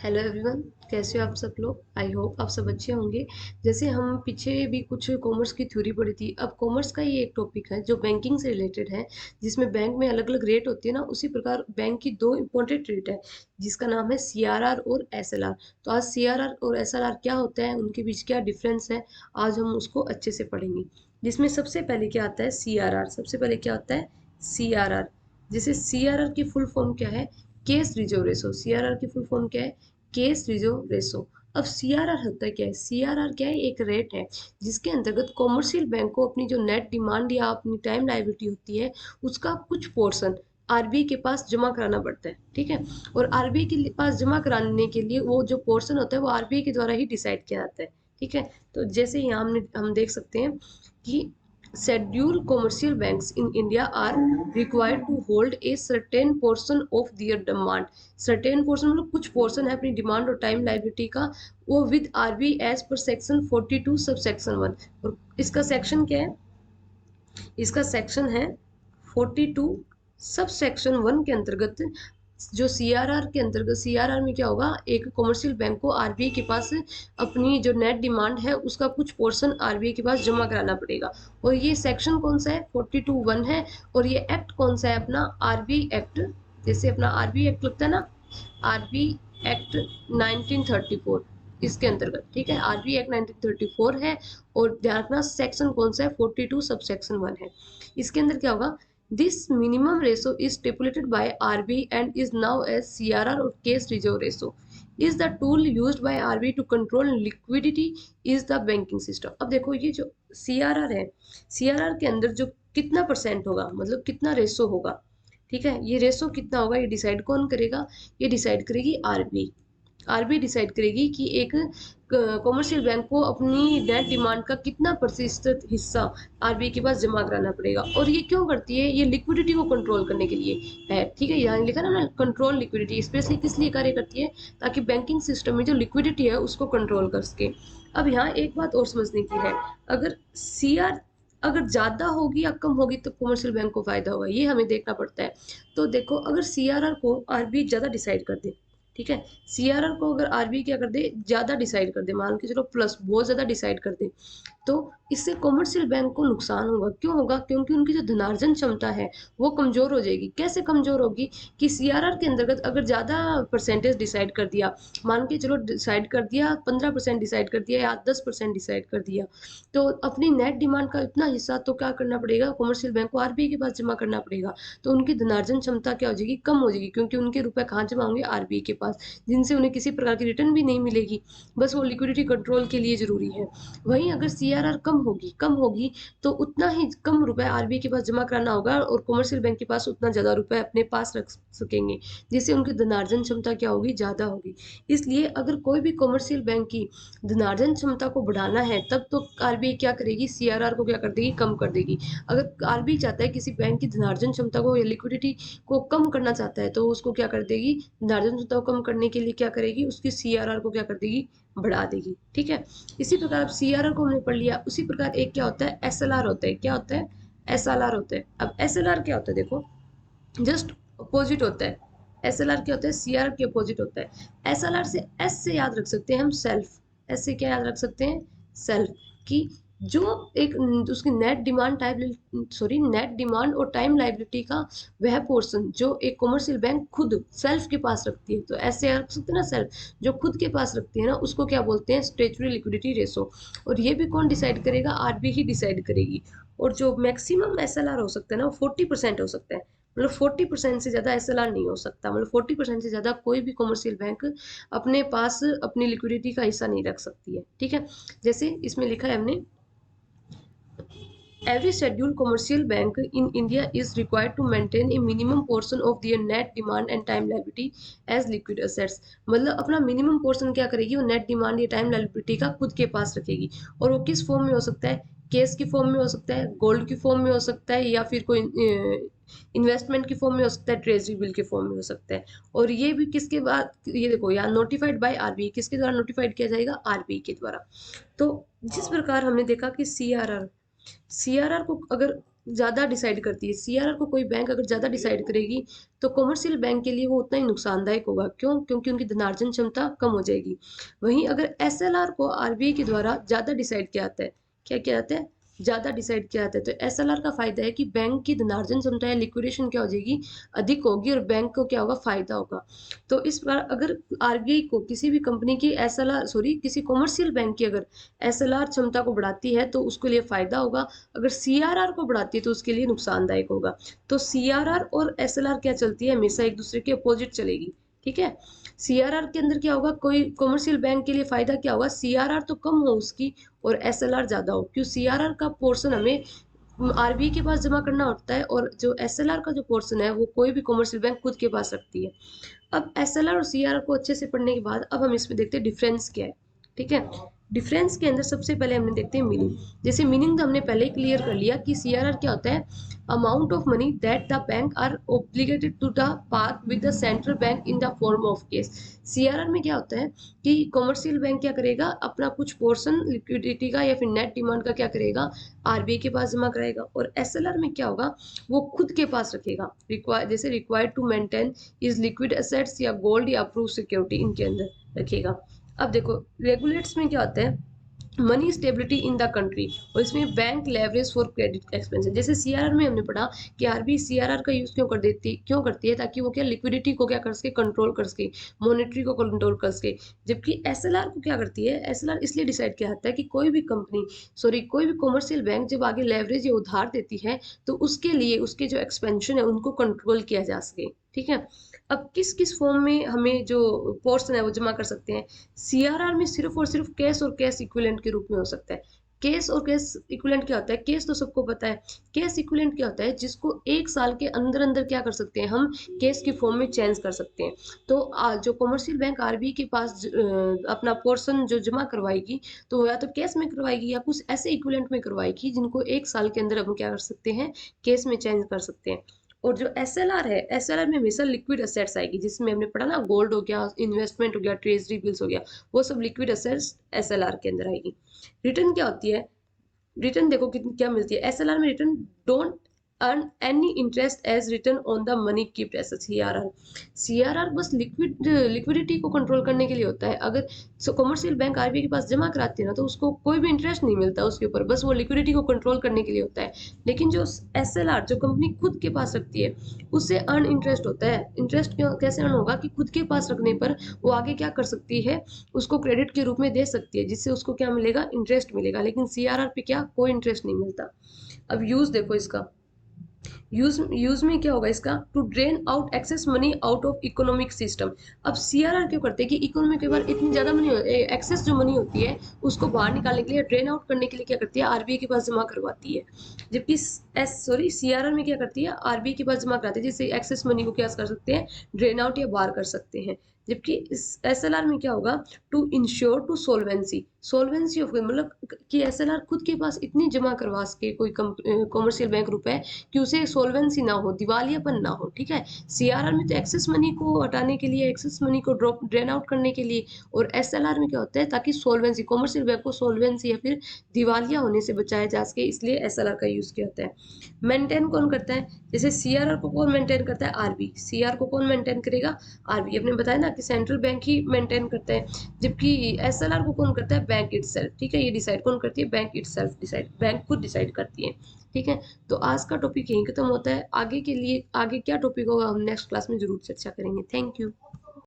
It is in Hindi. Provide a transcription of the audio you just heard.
हेलो एवरीवन, कैसे हो आप सब लोग। आई होप आप सब अच्छे होंगे। जैसे हम पीछे भी कुछ कॉमर्स की थ्योरी पढ़ी थी, अब कॉमर्स का ये एक टॉपिक है जो बैंकिंग से रिलेटेड है, जिसमें बैंक में अलग अलग रेट होती है ना, उसी प्रकार बैंक की दो इंपॉर्टेंट रेट है जिसका नाम है सीआरआर और एसएलआर। तो आज सीआरआर और एसएलआर क्या होता है, उनके बीच क्या डिफरेंस है, आज हम उसको अच्छे से पढ़ेंगे। जिसमें सबसे पहले क्या आता है सीआरआर। सबसे पहले क्या होता है सीआरआर। जैसे सीआरआर की फुल फॉर्म क्या है, केस रिजर्व रेशो। सीआरआर की फुल फॉर्म क्या है, केस रिजर्व रेशो। अब सीआरआर होता क्या है, सीआरआर क्या है, एक रेट है जिसके अंतर्गत कॉमर्शियल बैंक को अपनी जो नेट डिमांड या अपनी टाइम लायबिलिटी होती है उसका कुछ पोर्शन आरबीआई के पास जमा कराना पड़ता है। ठीक है, और आरबीआई के पास जमा कराने के लिए वो जो पोर्शन होता है वो आरबीआई के द्वारा ही डिसाइड किया जाता है। ठीक है, तो जैसे यहाँ हम देख सकते हैं कि scheduled commercial banks in India are required to hold a certain portion of their demand। certain portion मतलब कुछ portion है अपनी डिमांड और टाइम लाइबिलिटी का, वो with RBI as per section 42 sub section 1। और इसका सेक्शन क्या है, इसका सेक्शन है 42 सब सेक्शन 1 के अंतर्गत। जो सीआरआर के अंतर्गत, सीआरआर में क्या होगा, एक कॉमर्शियल बैंक को आरबीआई के पास अपनी जो नेट डिमांड है उसका कुछ पोर्शन आरबीआई के पास जमा कराना पड़ेगा। और ये सेक्शन कौन सा है, 42(1) है। और ये एक्ट कौन सा है, अपना आरबीआई एक्ट। जैसे अपना आरबीआई एक्ट लगता है ना, आरबीआई एक्ट 1934, इसके अंतर्गत। ठीक है, आरबीआई एक्ट 1934 है। और ध्यान रखना सेक्शन कौन सा है, 42 सब सेक्शन 1 है। इसके अंदर क्या होगा, this minimum ratio is stipulated by RBI and is now as CRR और cash reserve ratio is the tool used by RBI to control liquidity is the banking system. अब देखो ये जो सीआरआर है, सीआरआर के अंदर जो कितना परसेंट होगा, मतलब कितना रेशो होगा। ठीक है, ये रेशो कितना होगा ये डिसाइड कौन करेगा, ये डिसाइड करेगी आरबीआई। आरबीआई डिसाइड करेगी कि एक कॉमर्शियल बैंक को अपनी नेट डिमांड का कितना प्रतिशत हिस्सा आरबीआई के पास जमा कराना पड़ेगा। और ये क्यों करती है, ये लिक्विडिटी को कंट्रोल करने के लिए है। ठीक है, यहाँ लिखा ना कंट्रोल लिक्विडिटी, स्पेशली किस लिए कार्य करती है, ताकि बैंकिंग सिस्टम में जो लिक्विडिटी है उसको कंट्रोल कर सके। अब यहाँ एक बात और समझने की है, अगर सीआर अगर ज्यादा होगी या कम होगी तो कॉमर्शियल बैंक को फायदा होगा, ये हमें देखना पड़ता है। तो देखो, अगर सीआरआर को आरबीआई ज्यादा डिसाइड कर दे, ठीक है, सीआरआर को अगर आरबीआई क्या कर दे, ज्यादा डिसाइड कर दे, मान के चलो प्लस बहुत ज्यादा डिसाइड कर दे, तो इससे कॉमर्शियल बैंक को नुकसान होगा। क्यों होगा, क्योंकि उनकी जो धनार्जन क्षमता है वो कमजोर हो जाएगी। कैसे कमजोर होगी, कि सीआरआर के अंतर्गत अगर ज्यादा परसेंटेज डिसाइड कर दिया, मान के चलो डिसाइड कर दिया 15% डिसाइड कर दिया या 10% डिसाइड कर दिया, तो अपनी नेट डिमांड का इतना हिस्सा तो क्या करना पड़ेगा, कॉमर्शियल बैंक को आरबीआई के पास जमा करना पड़ेगा। तो उनकी धनार्जन क्षमता क्या हो जाएगी, कम हो जाएगी, क्योंकि उनके रुपए कहाँ जमा होंगे, आरबीआई के पास, जिनसे उन्हें किसी प्रकार की रिटर्न भी नहीं मिलेगी, बस वो लिक्विडिटी कंट्रोल के लिए जरूरी है। वहीं अगर सीआरआर कम होगी तो उतना ही कम रुपए आरबीआई के पास जमा कराना होगा और कॉमर्शियल बैंक के पास उतना ज्यादा रुपए अपने पास रख सकेंगे, जिससे उनकी धनार्जन क्षमता क्या होगी, ज्यादा होगी। इसलिए अगर कोई भी कॉमर्शियल बैंक की धनार्जन क्षमता को बढ़ाना है तब तो आरबीआई क्या करेगी, सीआरआर को क्या कर देगी, कम कर देगी। अगर आरबीआई चाहता है किसी बैंक की धनार्जन क्षमता को या लिक्विडिटी को कम करना चाहता है तो उसको क्या कर देगी, धनार्जन क्षमता को कम करने के लिए क्या करेगी, उसकी सीआरआर को क्या कर देगी, बढ़ा देगी। ठीक है, इसी प्रकार अब सीआरआर को हमने पढ़ लिया, उसी प्रकार एक क्या होता है एसएलआर होता है। क्या होता है, एसएलआर होता है। अब एसएलआर क्या होता है, देखो जस्ट अपोजिट होता है। एसएलआर क्या होता है, सीआर के अपोजिट होता है। एसएलआर से एस से याद रख सकते हैं हम सेल्फ, एस से क्या याद रख सकते हैं, सेल्फ। कि जो एक उसकी net demand time, sorry net demand और टाइम लाइबिलिटी का वह पोर्शन जो एक कॉमर्शियल बैंक खुद सेल्फ के पास रखती है, तो ऐसे रख सकते हैं ना, सेल्फ जो खुद के पास रखती है ना उसको क्या बोलते हैं, स्टेचुरी लिक्विडिटी रेशो। और ये भी कौन डिसाइड करेगा, आरबीआई ही डिसाइड करेगी। और जो मैक्सिमम एसएलआर हो सकता है ना वो 40% हो सकता है, मतलब 40% से ज्यादा एसएलआर नहीं हो सकता, मतलब 40% से ज्यादा कोई भी कॉमर्शियल बैंक अपने पास अपनी लिक्विडिटी का हिस्सा नहीं रख सकती है। ठीक है, जैसे इसमें लिखा है हमने, every scheduled commercial bank in India is required to maintain a minimum portion of their net demand and time liability as liquid assets। मतलब अपना मिनिमम पोर्शन क्या करेगी, वो नेट डिमांड या टाइम लाइबिलिटी का खुद के पास रखेगी। और वो किस फॉर्म में हो सकता है, केस की फॉर्म में हो सकता है, गोल्ड की फॉर्म में हो सकता है, या फिर कोई इन्वेस्टमेंट की फॉर्म में हो सकता है, ट्रेजरी बिल के फॉर्म में हो सकता है। और ये भी किसके बाद, ये देखो यहाँ नोटिफाइड बाय आरबीआई, किसके द्वारा नोटिफाइड किया जाएगा, आरबीआई के द्वारा। तो जिस प्रकार हमने देखा कि सीआरआर को अगर ज़्यादा डिसाइड करती है। सीआरआर को कोई बैंक अगर ज़्यादा डिसाइड करेगी तो कमर्शियल बैंक के लिए वो उतना ही नुकसानदायक होगा। क्यों? क्योंकि उनकी धनार्जन क्षमता कम हो जाएगी। वहीं अगर एसएलआर को आरबीआई के द्वारा ज़्यादा डिसाइड किया जाता है, क्या किया जाता है? ज़्यादा डिसाइड किया जाता है, तो एसएलआर का फायदा है कि बैंक की धनार्जन क्षमता या लिक्विडेशन क्या हो जाएगी, अधिक होगी और बैंक को क्या होगा, फायदा होगा। तो इस प्रकार अगर आरबीआई को किसी भी कंपनी की एसएलआर सॉरी किसी कमर्शियल बैंक की अगर एसएलआर क्षमता को बढ़ाती है तो उसके लिए फायदा होगा, अगर सीआरआर को बढ़ाती है तो उसके लिए नुकसानदायक होगा। तो सीआरआर और एसएलआर क्या चलती है, हमेशा एक दूसरे के अपोजिट चलेगी। ठीक है, सीआरआर के अंदर क्या होगा, कोई कमर्शियल बैंक के लिए फायदा क्या होगा, सीआरआर तो कम हो उसकी और एसएलआर ज्यादा हो, क्यों? सीआरआर का पोर्शन हमें आरबीआई के पास जमा करना होता है और जो एसएलआर का जो पोर्शन है वो कोई भी कमर्शियल बैंक खुद के पास रखती है। अब एसएलआर और सीआरआर को अच्छे से पढ़ने के बाद अब हम इसमें देखते हैं डिफरेंस क्या है। ठीक है, डिफरेंस के अंदर सबसे पहले हमने देखते हैं मीनिंग। जैसे मीनिंग तो हमने पहले ही क्लियर कर लिया कि सीआरआर क्या होता है, amount of money that the bank are obligated to the park with the central bank in the form of cash. CRR में क्या होता है कि कमर्शियल बैंक क्या करेगा, अपना कुछ पोर्शन लिक्विडिटी का या फिर नेट डिमांड का क्या करेगा, आरबीआई के पास जमा कराएगा। और एसएलआर में क्या होगा, वो खुद के पास रखेगा, जैसे required to maintain is liquid assets या गोल्ड या अप्रूव सिक्योरिटी इनके अंदर रखेगा। अब देखो रेगुलेट्स में क्या होता है, money stability in the country, और इसमें bank leverage for credit expansion. जैसे सीआरआर में हमने पढ़ा कि आरबीआई सीआरआर का यूज क्यों करती है, ताकि वो क्या लिक्विडिटी को क्या कर सके, कंट्रोल कर सके, मॉनेटरी को कंट्रोल कर सके। जबकि एसएलआर को क्या करती है, एसएलआर इसलिए डिसाइड किया जाता है कि कोई भी कंपनी कोई भी कमर्शियल बैंक जब आगे लेवरेज या उधार देती है तो उसके लिए उसके जो एक्सपेंशन है उनको कंट्रोल किया जा सके। ठीक है, अब किस किस फॉर्म में हमें जो पोर्शन है वो जमा कर सकते हैं, सीआरआर में सिर्फ और सिर्फ कैश और कैश इक्विवेलेंट के रूप में हो सकता है। केस और कैश इक्विवेलेंट क्या होता है, केस तो सबको पता है, कैश इक्विवेलेंट क्या होता है, जिसको एक साल के अंदर अंदर क्या कर सकते हैं, हम केस की फॉर्म में चेंज कर सकते हैं। तो जो कमर्शियल बैंक आरबीआई के पास अपना पोर्शन जो जमा करवाएगी तो वो या तो कैश में करवाएगी या कुछ ऐसे इक्विवेलेंट में करवाएगी जिनको एक साल के अंदर हम क्या कर सकते हैं, केस में चेंज कर सकते हैं। और जो एसएलआर है, एसएलआर में हमेशा लिक्विड एसेट्स आएगी, जिसमें हमने पढ़ा ना, गोल्ड हो गया, इन्वेस्टमेंट हो गया, ट्रेजरी बिल्स हो गया, वो सब लिक्विड एसेट्स एसएलआर के अंदर आएगी। रिटर्न क्या होती है, रिटर्न देखो कितनी क्या मिलती है, एसएलआर में return don't earn any interest as return on the money kept as CRR. CRR बस लिक्विडिटी को कंट्रोल करने के लिए होता है। अगर कमर्शियल बैंक आरबीआई के पास जमा कराती है ना तो उसको कोई भी इंटरेस्ट नहीं मिलता उसके ऊपर, बस वो लिक्विडिटी को कंट्रोल करने के लिए होता है। लेकिन जो एसएलआर जो कंपनी खुद के पास रखती है उससे अर्न इंटरेस्ट होता है। इंटरेस्ट क्यों कैसे अर्न होगा कि खुद के पास रखने पर वो आगे क्या कर सकती है, उसको क्रेडिट के रूप में दे सकती है, जिससे उसको क्या मिलेगा, इंटरेस्ट मिलेगा। लेकिन सीआरआर पे क्या, कोई इंटरेस्ट नहीं मिलता। अब यूज देखो इसका, यूज में क्या होगा इसका, to drain out excess money out of economic system. अब सीआरआर क्यों करते हैं कि इकोनॉमी के बार इतनी ज्यादा मनी एक्सेस जो मनी होती है उसको बाहर निकालने के लिए, ड्रेन आउट करने के लिए क्या करती है, आरबीआई के पास जमा करवाती है। जबकि सीआरआर में क्या करती है, आरबीआई के पास जमा कराती है, जिससे एक्सेस मनी को क्या कर सकते हैं, ड्रेन आउट या बाहर कर सकते हैं। जबकि इस एसएलआर में क्या होगा, to ensure to solvency, solvency of मतलब कि एसएलआर खुद के पास इतनी जमा करवा सके कोई कमर्शियल बैंक रुपए कि उसे सोलवेंसी ना हो, दिवालियापन ना हो। ठीक है, सीआरआर में तो एक्सेस मनी को हटाने के लिए, एक्सेस मनी को ड्रॉप ड्रेन आउट करने के लिए, और एसएलआर में क्या होता है ताकि सोलवेंसी, कमर्शियल बैंक को सोलवेंसी या फिर दिवालिया होने से बचाया जा सके, इसलिए एसएलआर का यूज किया जाता है। मेंटेन कौन करता है, जैसे सीआरआर को कौन मेंटेन करता है, आरबी। सीआर को कौन मेंटेन करेगा, आरबी। अपने बताया ना कि सेंट्रल बैंक ही मेंटेन करता है। जबकि एसएलआर को कौन करता है, बैंक इटसेल्फ। ठीक है, ये डिसाइड कौन करती है, बैंक इटसेल्फ डिसाइड, बैंक खुद डिसाइड करती है। ठीक है, तो आज का टॉपिक यहीं खत्म होता है। आगे के लिए आगे क्या टॉपिक होगा हम नेक्स्ट क्लास में जरूर चर्चा करेंगे। Thank you.